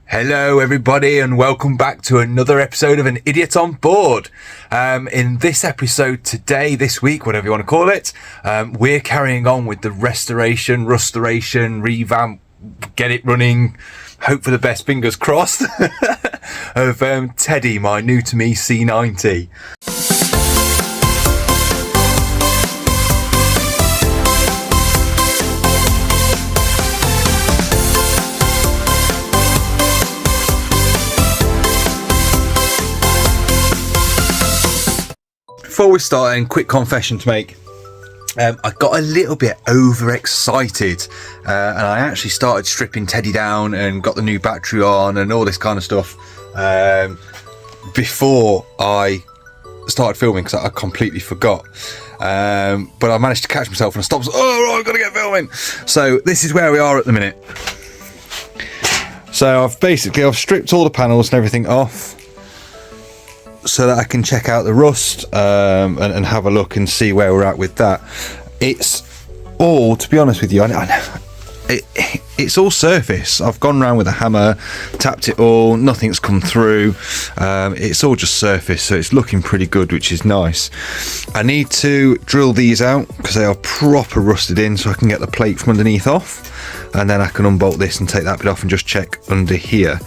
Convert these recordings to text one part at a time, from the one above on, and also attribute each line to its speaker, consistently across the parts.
Speaker 1: Hello everybody and welcome back to another episode of An Idiot on Board. In this episode today, this week, whatever you want to call it, we're carrying on with the restoration, revamp, get it running, hope for the best, fingers crossed, of Teddy, my new to me C90. Before we start, a quick confession to make. I got a little bit overexcited and I actually started stripping Teddy down and got the new battery on and all this kind of stuff before I started filming because I completely forgot. But I managed to catch myself and I stopped. Oh, right, I've got to get filming. So this is where we are at the minute. So I've stripped all the panels and everything off, so that I can check out the rust and have a look and see where we're at with that. It's all, to be honest with you, it's all surface. I've gone around with a hammer, tapped it all, nothing's come through. It's all just surface, so it's looking pretty good, which is nice. I need to drill these out because they are proper rusted in, so I can get the plate from underneath off, and then I can unbolt this and take that bit off and just check under here.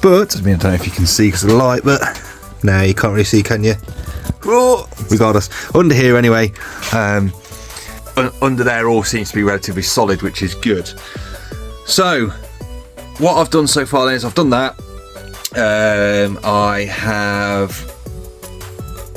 Speaker 1: But I don't know if you can see because of the light, but no, you can't really see, can you? Oh, regardless, under here anyway, under there all seems to be relatively solid, which is good. So what I've done so far then is I've done that. I have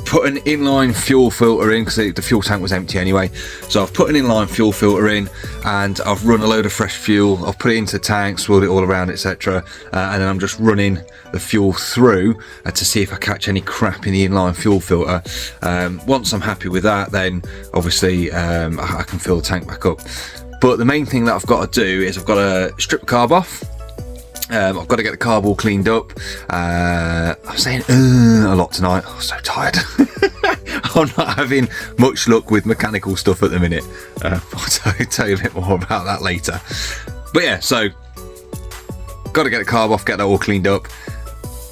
Speaker 1: put an inline fuel filter in because the fuel tank was empty anyway, so I've put an inline fuel filter in and I've run a load of fresh fuel. I've put it into the tank, swirled it all around, etc., and then I'm just running the fuel through to see if I catch any crap in the inline fuel filter. Once I'm happy with that, then obviously I can fill the tank back up. But the main thing that I've got to do is I've got to strip the carb off. I've got to get the carb all cleaned up. I'm saying a lot tonight. I'm so tired. I'm not having much luck with mechanical stuff at the minute. I'll tell you a bit more about that later. But yeah, so got to get the carb off, get that all cleaned up,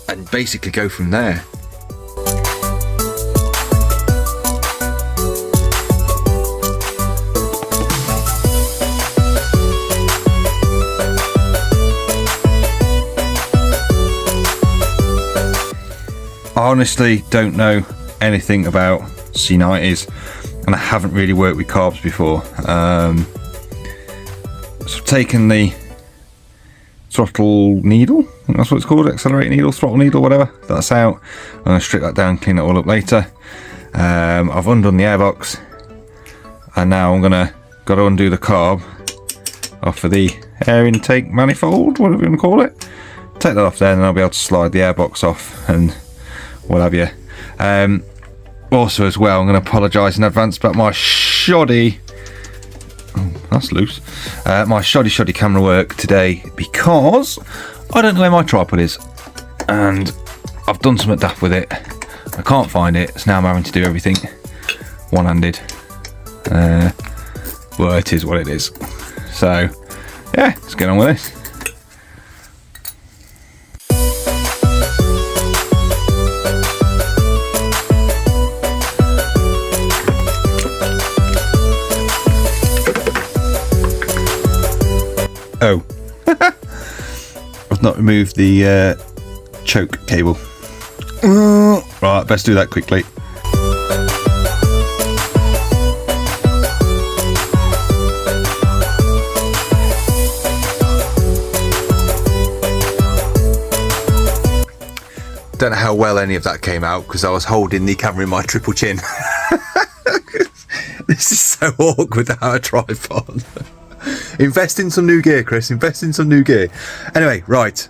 Speaker 1: and basically go from there. I honestly don't know anything about C90s, and I haven't really worked with carbs before. So I've taken the throttle needle, I think that's what it's called, accelerator needle, throttle needle, whatever, that's out. I'm going to strip that down, clean it all up later. I've undone the airbox, and now I'm got to undo the carb off of the air intake manifold, whatever you want to call it. Take that off there, and then I'll be able to slide the airbox off and what have you. Also as well, I'm going to apologise in advance about my shoddy, that's loose, my shoddy camera work today, because I don't know where my tripod is and I've done something daft with it. I can't find it, so now I'm having to do everything one-handed. Well, it is what it is. So yeah, let's get on with this. Oh, I've not removed the choke cable. Right, best do that quickly. Don't know how well any of that came out because I was holding the camera in my triple chin. This is so awkward without a tripod. Invest in some new gear, Chris. Invest in some new gear. Anyway, right.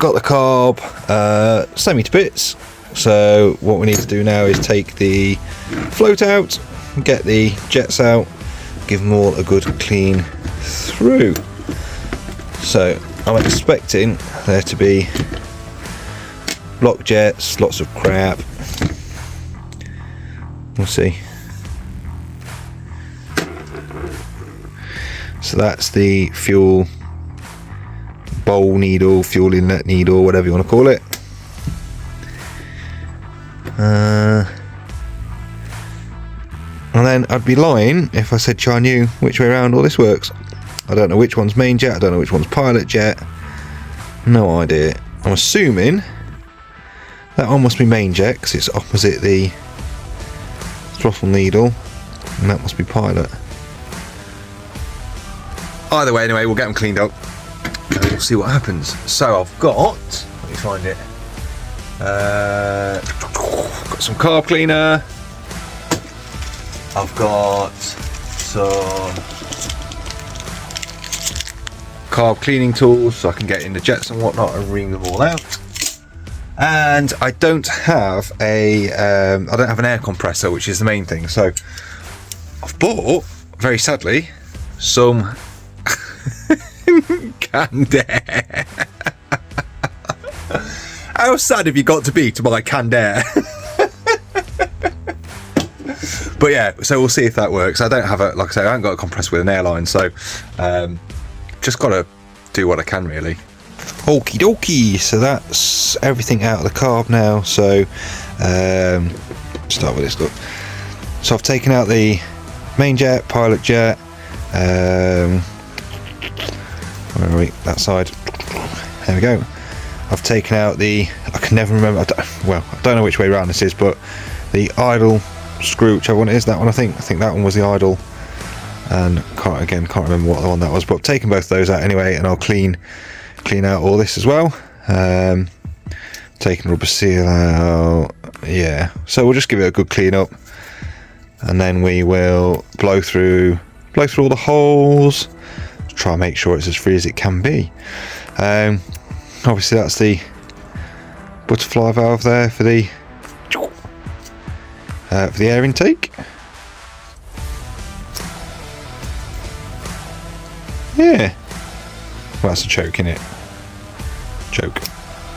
Speaker 1: Got the carb semi to bits. So what we need to do now is take the float out, get the jets out, give them all a good clean through. So I'm expecting there to be block jets, lots of crap. We'll see. So that's the fuel bowl needle, fuel inlet needle, whatever you want to call it. And then I'd be lying if I said I knew which way around all this works. I don't know which one's main jet, I don't know which one's pilot jet. No idea. I'm assuming that one must be main jet because it's opposite the throttle needle, and that must be pilot. Either way, anyway, we'll get them cleaned up and we'll see what happens. So I've got, let me find it, got some carb cleaner, I've got some carb cleaning tools so I can get in the jets and whatnot and wring them all out. And I don't have an air compressor, which is the main thing. So I've bought, very sadly, some canned air. How sad have you got to be to buy canned air? But yeah, so we'll see if that works. I don't have a, like I say, I haven't got a compressor with an airline, so just got to do what I can really. Okie dokie, so that's everything out of the carb now. So start with this, look. So I've taken out the main jet, pilot jet, where are we? That side. There we go. I've taken out the, I can never remember, I don't know which way around this is, but the idle screw, whichever one it is, that one I think that one was the idle, and can't remember what the one that was, but I've taken both those out anyway, and I'll clean out all this as well. Taking rubber seal out, yeah, so we'll just give it a good clean up, and then we will blow through all the holes, try and make sure it's as free as it can be. Obviously that's the butterfly valve there for the air intake. Yeah, well, that's a choke, innit? Choke.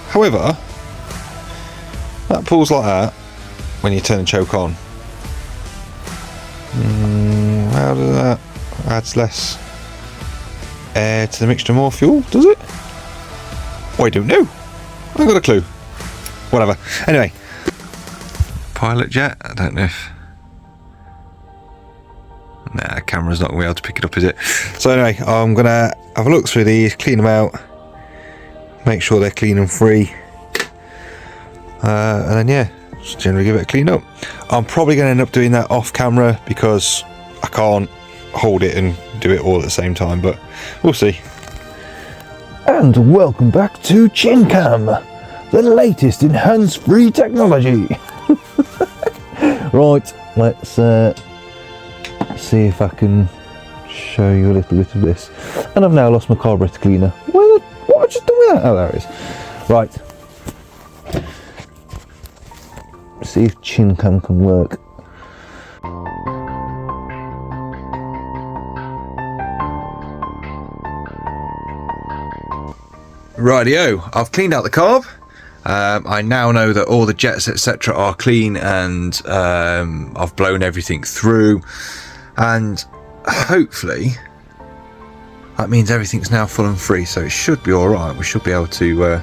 Speaker 1: However, that pulls like that when you turn the choke on. How does that adds less air to the mixture, more fuel, does it? Oh, I don't know. I haven't got a clue. Whatever. Anyway, pilot jet. I don't know if. Nah, camera's not going to be able to pick it up, is it? So anyway, I'm going to have a look through these, clean them out, make sure they're clean and free, and then yeah, just generally give it a clean up. I'm probably going to end up doing that off camera because I can't hold it and do it all at the same time, but we'll see.
Speaker 2: And welcome back to ChinCam, the latest in hands-free technology. Right, let's see if I can show you a little bit of this. And I've now lost my carburetor cleaner. What have I just done with that? Oh, there it is. Right. See if ChinCam can work.
Speaker 1: Rightio, I've cleaned out the carb. I now know that all the jets etc are clean, and I've blown everything through, and hopefully that means everything's now full and free, so it should be alright. We should be able to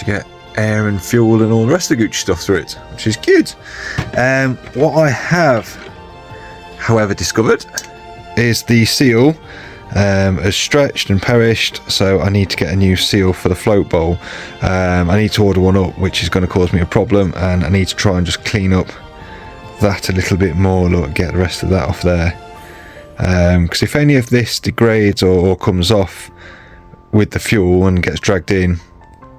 Speaker 1: get air and fuel and all the rest of the Gucci stuff through it, which is good. What I have however discovered is the seal has stretched and perished, so I need to get a new seal for the float bowl. I need to order one up, which is going to cause me a problem, and I need to try and just clean up that a little bit more. Look, get the rest of that off there, because if any of this degrades or comes off with the fuel and gets dragged in,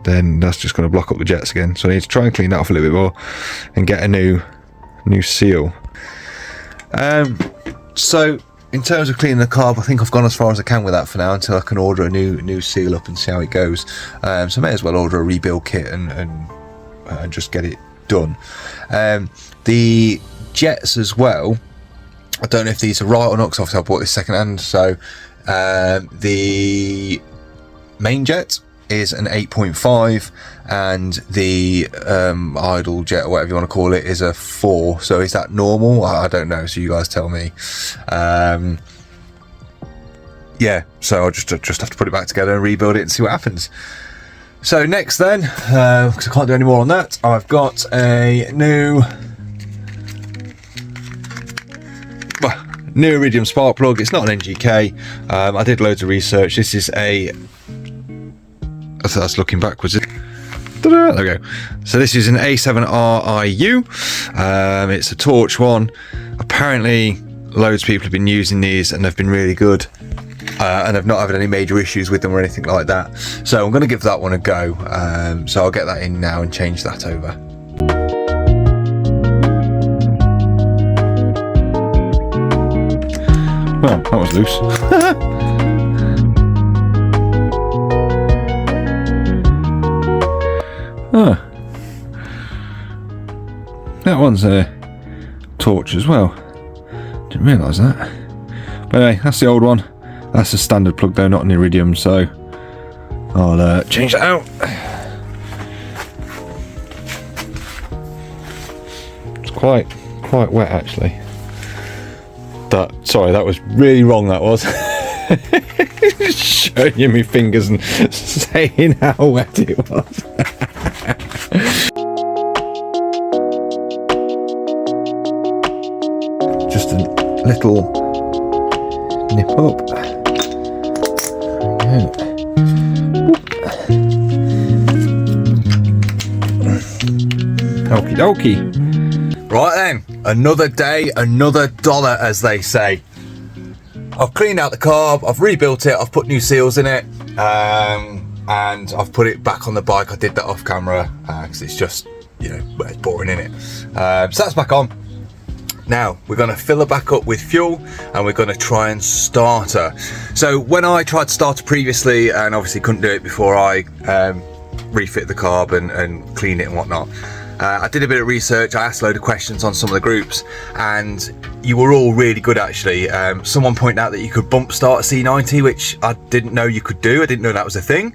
Speaker 1: then that's just going to block up the jets again. So I need to try and clean that off a little bit more and get a new seal. So in terms of cleaning the carb, I think I've gone as far as I can with that for now, until I can order a new seal up and see how it goes. So I may as well order a rebuild kit and just get it done. The jets as well, I don't know if these are right or not, because obviously I bought this second hand. So the main jet is an 8.5, and the idle jet, or whatever you want to call it, is a 4. So is that normal? I don't know, so you guys tell me. yeah, so I'll just have to put it back together and rebuild it and see what happens. So next then, because I can't do any more on that, I've got a new Iridium spark plug. It's not an NGK. I did loads of research. This is a, that's looking backwards. There we go. So this is an A7RIU. It's a torch one. Apparently loads of people have been using these and they've been really good. And I've not had any major issues with them or anything like that. So I'm going to give that one a go. So I'll get that in now and change that over. Well, that was loose. Oh. That one's a torch as well. Didn't realise that. But anyway, that's the old one. That's a standard plug though, not an Iridium, so I'll change that out. It's quite wet actually. Sorry, that was really wrong, that was. Showing you my fingers and saying how wet it was. Just a little nip up. Okie dokie. Right then, another day, another dollar, as they say. I've cleaned out the carb, I've rebuilt it, I've put new seals in it, and I've put it back on the bike. I did that off camera because it's just, you know, it's boring in it. So that's back on. Now we're going to fill her back up with fuel and we're going to try and start her. So when I tried to start her previously and obviously couldn't do it before I refit the carb and clean it and whatnot, I did a bit of research. I asked a load of questions on some of the groups and you were all really good actually. Someone pointed out that you could bump start a C90, which I didn't know you could do. I didn't know that was a thing.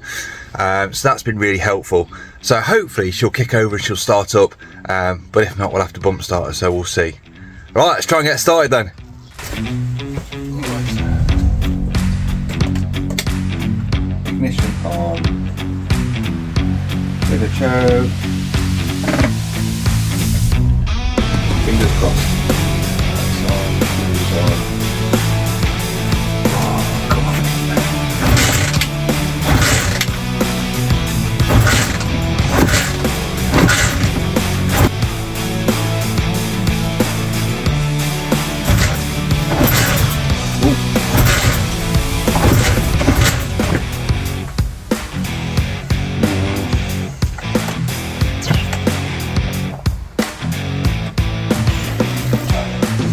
Speaker 1: So that's been really helpful. So hopefully she'll kick over and she'll start up, but if not, we'll have to bump start her, so we'll see. Right, let's try and get started then. Ignition on. Bit of choke. Fingers crossed. That's on. Fingers on. Oh, come on.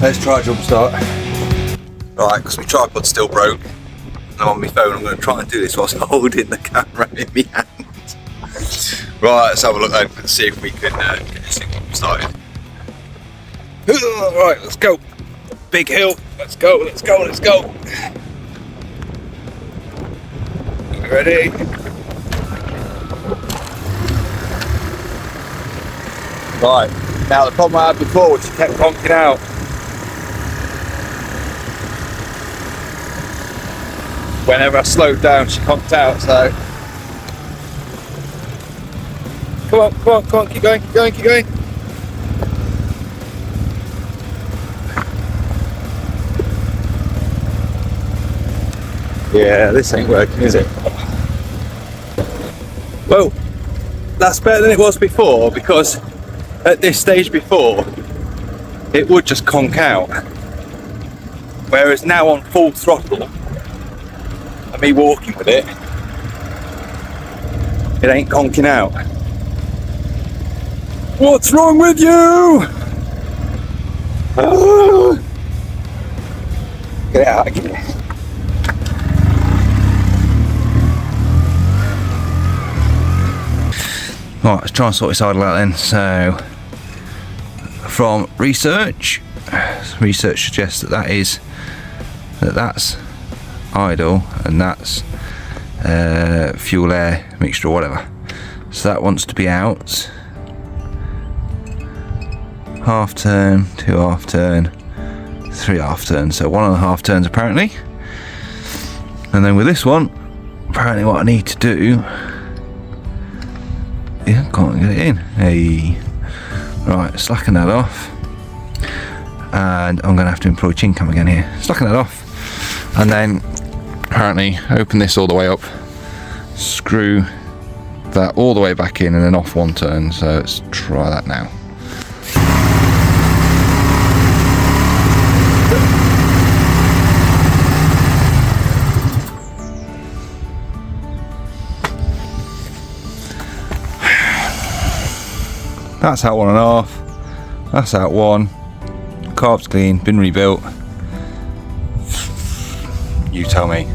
Speaker 1: Let's try jump start. Right, because my tripod's still broke. I'm on my phone, I'm going to try and do this whilst holding the camera in my hand. Right, let's have a look then and see if we can get this thing started. Right, let's go. Big hill. Let's go, let's go, let's go. Ready? Right, now the problem I had before was she kept conking out. Whenever I slowed down, she conked out, so. Come on, come on, come on, keep going, keep going, keep going. Yeah, this ain't working, is it? Well, that's better than it was before, because at this stage before, it would just conk out. Whereas now on full throttle, and me walking with it, it ain't conking out. What's wrong with you? Oh. Get out, get it. Right, let's try and sort this idle out then. So, from research suggests that that's idle and that's fuel air mixture or whatever. So that wants to be out. Half turn, 2 half turn, 3 half turns. So 1.5 turns apparently.
Speaker 2: And then with this one, apparently what I need to do, yeah, can't get it in. Hey, right, slacken that off, and I'm gonna have to employ chin cam again here. Slacken that off, and then apparently open this all the way up, screw that all the way back in, and then off one turn. So let's try that now. That's out 1.5. That's out 1. Carb's clean, been rebuilt. You tell me.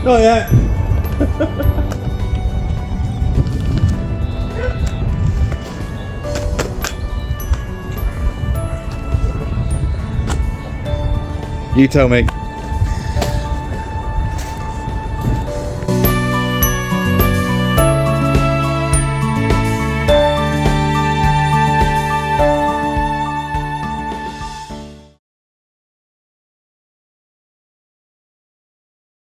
Speaker 1: Not yet. You tell me.